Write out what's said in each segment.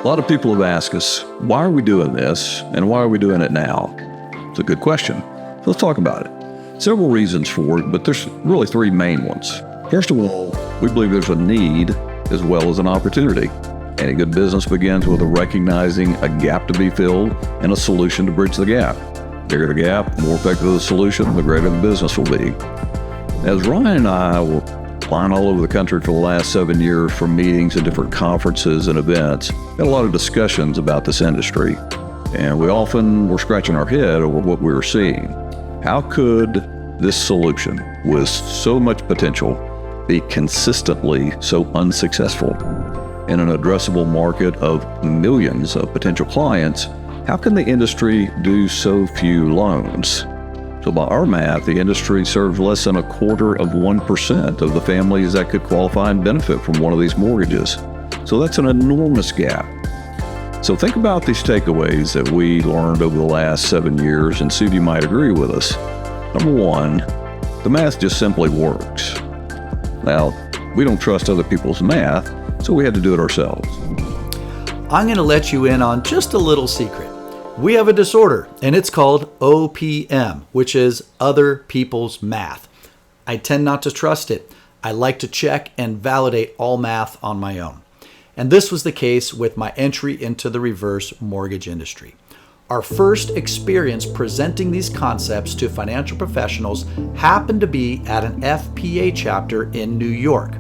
A lot of people have asked us, why are we doing this and why are we doing it now? It's a good question. So let's talk about it. Several reasons for it, but there's really three main ones. First of all, we believe there's a need as well as an opportunity. Any good business begins with recognizing a gap to be filled and a solution to bridge the gap. The bigger the gap, the more effective the solution, the greater the business will be. As Ryan and I were flying all over the country for the last 7 years for meetings and different conferences and events, had a lot of discussions about this industry, and we often were scratching our head over what we were seeing. How could this solution, with so much potential, be consistently so unsuccessful? In an addressable market of millions of potential clients, how can the industry do so few loans? So by our math, the industry serves less than 0.25% of the families that could qualify and benefit from one of these mortgages. So that's an enormous gap. So think about these takeaways that we learned over the last 7 years and see if you might agree with us. Number one, the math just simply works. Now, we don't trust other people's math, so we had to do it ourselves. I'm going to let you in on just a little secret. We have a disorder, and it's called OPM, which is other people's math. I tend not to trust it. I like to check and validate all math on my own. And this was the case with my entry into the reverse mortgage industry. Our first experience presenting these concepts to financial professionals happened to be at an FPA chapter in New York.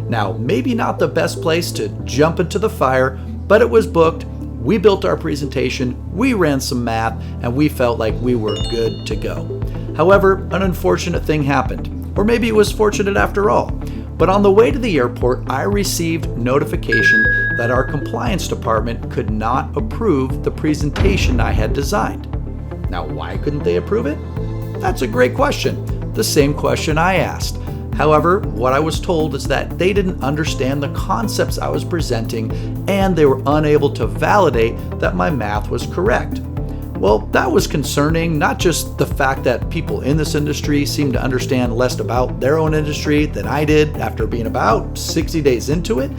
Now, maybe not the best place to jump into the fire, but it was booked. We built our presentation, we ran some math, and we felt like we were good to go. However, an unfortunate thing happened, or maybe it was fortunate after all. But on the way to the airport, I received notification that our compliance department could not approve the presentation I had designed. Now, why couldn't they approve it? That's a great question. The same question I asked. However, what I was told is that they didn't understand the concepts I was presenting and they were unable to validate that my math was correct. Well, that was concerning, not just the fact that people in this industry seemed to understand less about their own industry than I did after being about 60 days into it,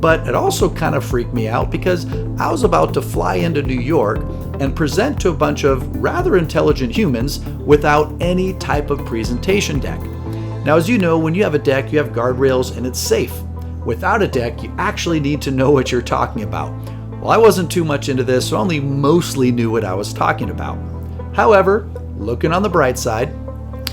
but it also kind of freaked me out because I was about to fly into New York and present to a bunch of rather intelligent humans without any type of presentation deck. Now, as you know, when you have a deck, you have guardrails and it's safe. Without a deck, you actually need to know what you're talking about. Well, I wasn't too much into this, so I only mostly knew what I was talking about. However, looking on the bright side,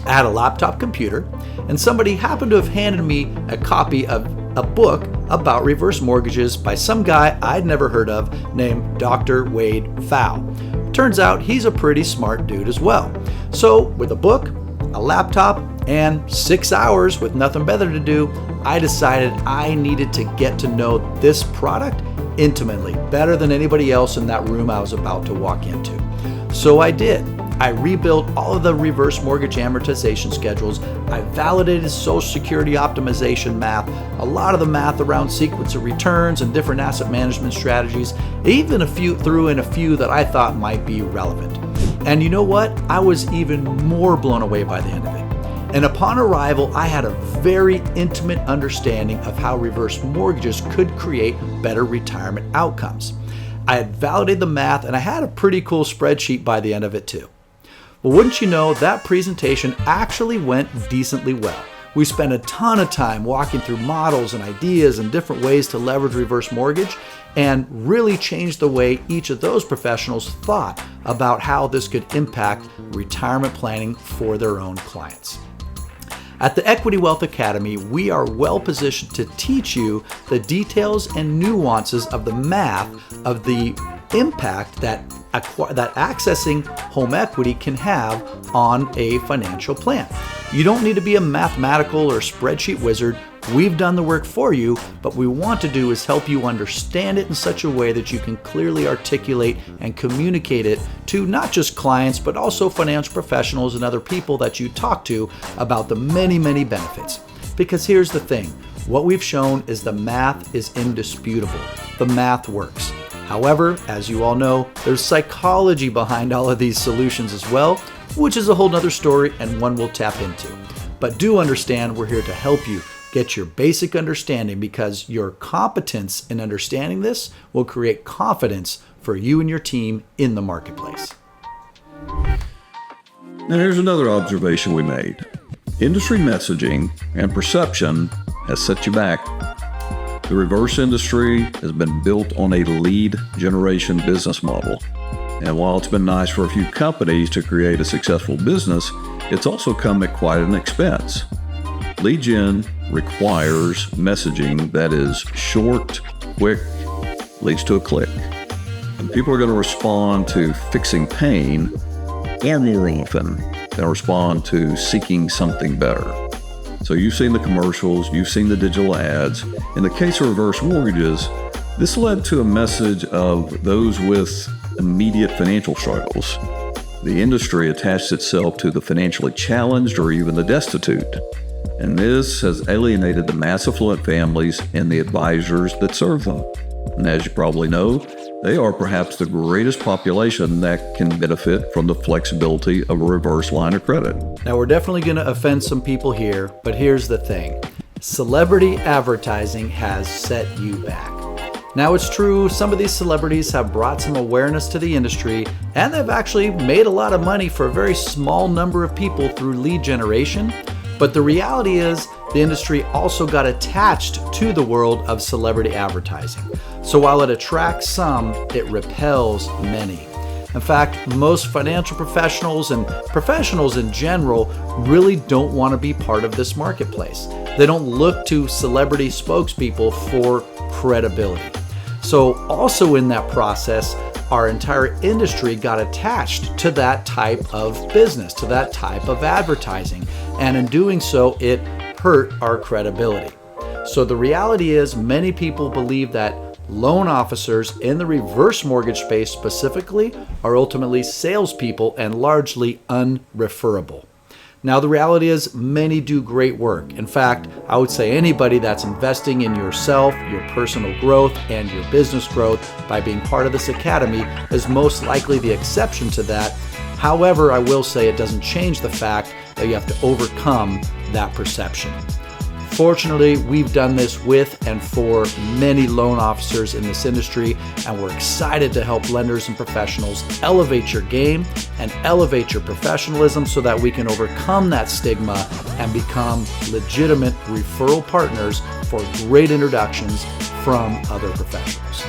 I had a laptop computer, and somebody happened to have handed me a copy of a book about reverse mortgages by some guy I'd never heard of named Dr. Wade Pfau. Turns out he's a pretty smart dude as well. So with a book, a laptop, and 6 hours with nothing better to do, I decided I needed to get to know this product intimately, better than anybody else in that room I was about to walk into. So I did. I rebuilt all of the reverse mortgage amortization schedules. I validated Social Security optimization math, a lot of the math around sequence of returns and different asset management strategies, even threw in a few that I thought might be relevant. And you know what? I was even more blown away by the end of it. And upon arrival, I had a very intimate understanding of how reverse mortgages could create better retirement outcomes. I had validated the math and I had a pretty cool spreadsheet by the end of it too. Well, wouldn't you know, that presentation actually went decently well. We spent a ton of time walking through models and ideas and different ways to leverage reverse mortgage and really changed the way each of those professionals thought about how this could impact retirement planning for their own clients. At the Equity Wealth Academy, we are well positioned to teach you the details and nuances of the math of the impact that accessing home equity can have on a financial plan. You don't need to be a mathematical or spreadsheet wizard. We've done the work for you, but what we want to do is help you understand it in such a way that you can clearly articulate and communicate it to not just clients, but also financial professionals and other people that you talk to about the many, many benefits. Because here's the thing, what we've shown is the math is indisputable. The math works. However, as you all know, there's psychology behind all of these solutions as well, which is a whole nother story and one we'll tap into. But do understand we're here to help you Get your basic understanding, because your competence in understanding this will create confidence for you and your team in the marketplace. Now, here's another observation we made. Industry messaging and perception has set you back. The reverse industry has been built on a lead generation business model. And while it's been nice for a few companies to create a successful business, it's also come at quite an expense. Lead gen requires messaging that is short, quick, leads to a click. And people are going to respond to fixing pain far more often than respond to seeking something better. So you've seen the commercials, you've seen the digital ads. In the case of reverse mortgages, this led to a message of those with immediate financial struggles. The industry attached itself to the financially challenged or even the destitute. And this has alienated the mass affluent families and the advisors that serve them. And as you probably know, they are perhaps the greatest population that can benefit from the flexibility of a reverse line of credit. Now, we're definitely going to offend some people here, but here's the thing. Celebrity advertising has set you back. Now, it's true, some of these celebrities have brought some awareness to the industry, and they've actually made a lot of money for a very small number of people through lead generation. But the reality is, the industry also got attached to the world of celebrity advertising. So while it attracts some, it repels many. In fact, most financial professionals and professionals in general really don't want to be part of this marketplace. They don't look to celebrity spokespeople for credibility. So also in that process, our entire industry got attached to that type of business, to that type of advertising. And in doing so, it hurt our credibility. So the reality is, many people believe that loan officers in the reverse mortgage space specifically are ultimately salespeople and largely unreferable. Now, the reality is, many do great work. In fact, I would say anybody that's investing in yourself, your personal growth, and your business growth by being part of this academy is most likely the exception to that. However, I will say it doesn't change the fact that you have to overcome that perception. Fortunately, we've done this with and for many loan officers in this industry, and we're excited to help lenders and professionals elevate your game and elevate your professionalism so that we can overcome that stigma and become legitimate referral partners for great introductions from other professionals.